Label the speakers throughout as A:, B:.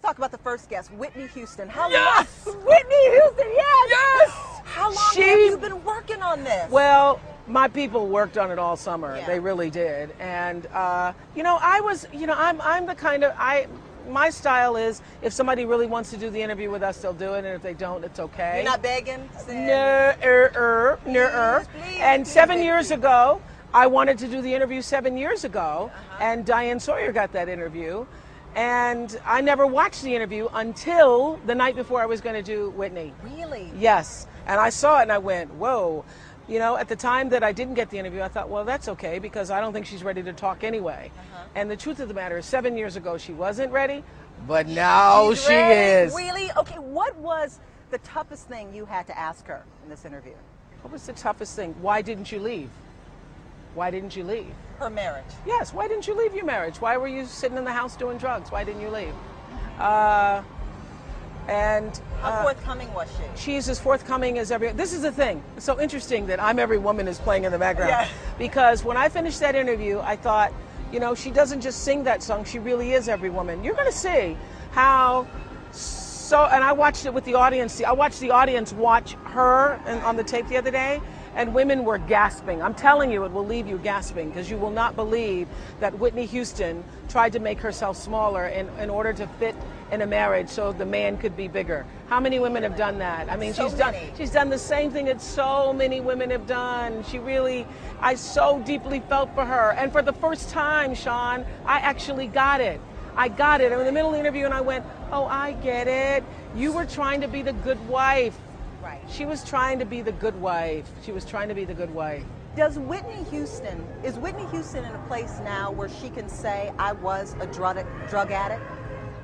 A: talk about the first guest, Whitney Houston. How
B: Yes!
A: long? Whitney Houston, yes!
B: Yes!
A: How long have you been working on this?
B: Well, my people worked on it all summer.
A: Yeah.
B: They really did. And, I'm the kind of, my style is if somebody really wants to do the interview with us, they'll do it. And if they don't, it's okay.
A: You're not begging?
B: No.
A: Please,
B: And
A: please,
B: 7
A: please.
B: years ago, I wanted to do the interview 7 years ago. And Diane Sawyer got that interview. And I never watched the interview until the night before I was going to do Whitney.
A: Really?
B: Yes. And I saw it and I went, whoa. You know, at the time that I didn't get the interview, I thought, well, that's okay because I don't think she's ready to talk anyway. And the truth of the matter is 7 years ago, she wasn't ready, but now she is.
A: Really? Okay, what was the toughest thing you had to ask her in this interview?
B: What was the toughest thing? Why didn't you leave? Why didn't you leave?
A: Her marriage.
B: Yes, why didn't you leave your marriage? Why were you sitting in the house doing drugs? Why didn't you leave?
A: How forthcoming was she?
B: She's as forthcoming as every. This is the thing. It's so interesting that I'm Every Woman is playing in the background.
A: Yeah.
B: Because when I finished that interview, I thought, you know, she doesn't just sing that song. She really is every woman. You're going to see how. And I watched it with the audience. I watched the audience watch her on the tape the other day, and women were gasping. I'm telling you, it will leave you gasping because you will not believe that Whitney Houston tried to make herself smaller in order to fit in a marriage so the man could be bigger. How many women have done that? I mean, she's done the same thing that so many women have done. I so deeply felt for her. And for the first time, Shaun, I actually got it. I got it. I'm in the middle of the interview and I went, oh, I get it. You were trying to be the good wife.
A: Right.
B: She was trying to be the good wife. She was trying to be the good wife.
A: Is Whitney Houston in a place now where she can say, I was a drug addict?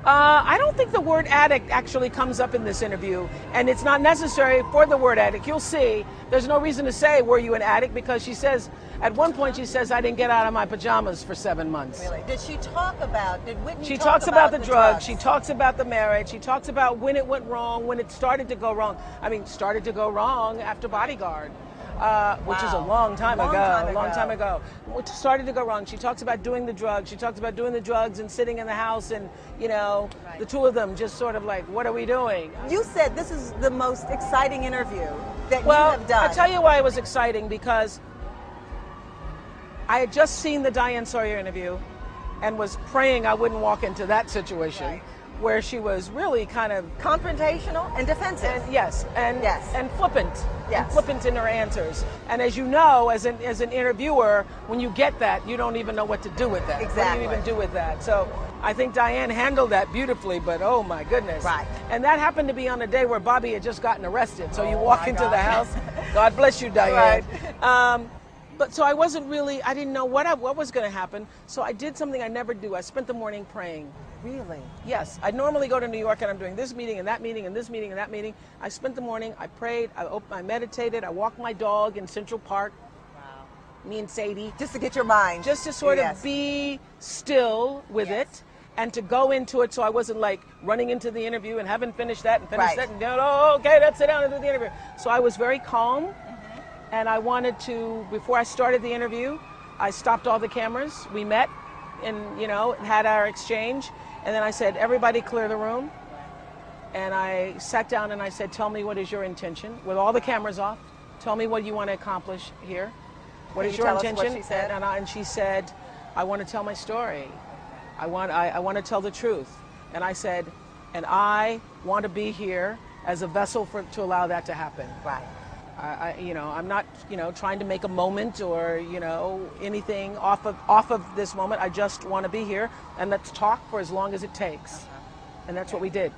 B: I don't think the word addict actually comes up in this interview, and it's not necessary for the word addict. You'll see there's no reason to say, were you an addict? Because she says, at one point she says, I didn't get out of my pajamas for 7 months.
A: Really? Did Whitney talk
B: about the drugs, she talks about the marriage, she talks about when it went wrong, when it started to go wrong. I mean, started to go wrong after Bodyguard. Which is a long time ago. Which started to go wrong. She talks about doing the drugs. She talks about doing the drugs and sitting in the house and, the two of them just sort of like, what are we doing?
A: You said this is the most exciting interview that you have done.
B: I'll tell you why it was exciting, because I had just seen the Diane Sawyer interview and was praying I wouldn't walk into that situation. Where she was really kind of
A: confrontational and defensive.
B: And flippant.
A: Yes.
B: And flippant in her answers. And as you know, as an interviewer, when you get that, you don't even know what to do with that.
A: Exactly.
B: What do you even do with that? So I think Diane handled that beautifully, but oh my goodness.
A: Right.
B: And that happened to be on a day where Bobby had just gotten arrested. So you walk into the house. God bless you, Diane.
A: Right.
B: But so I didn't know what was going to happen. So I did something I never do. I spent the morning praying.
A: Really?
B: Yes. I normally go to New York and I'm doing this meeting and that meeting and this meeting and that meeting. I spent the morning, I prayed, I meditated, I walked my dog in Central Park. Wow. Me and Sadie.
A: Just to get your mind.
B: Just to sort of be still with it and to go into it so I wasn't like running into the interview and haven't finished that and finished that and okay, let's sit down and do the interview. So I was very calm. And I wanted to, before I started the interview, I stopped all the cameras. We met and, had our exchange. And then I said, everybody clear the room. And I sat down and I said, tell me what is your intention? With all the cameras off, tell me what you want to accomplish here. What is your intention?
A: What she said?
B: And she said, I want to tell my story. I want to tell the truth. And I said, and I want to be here as a vessel to allow that to happen.
A: Right.
B: I'm not, trying to make a moment or, anything off of this moment. I just want to be here and let's talk for as long as it takes. And that's what we did.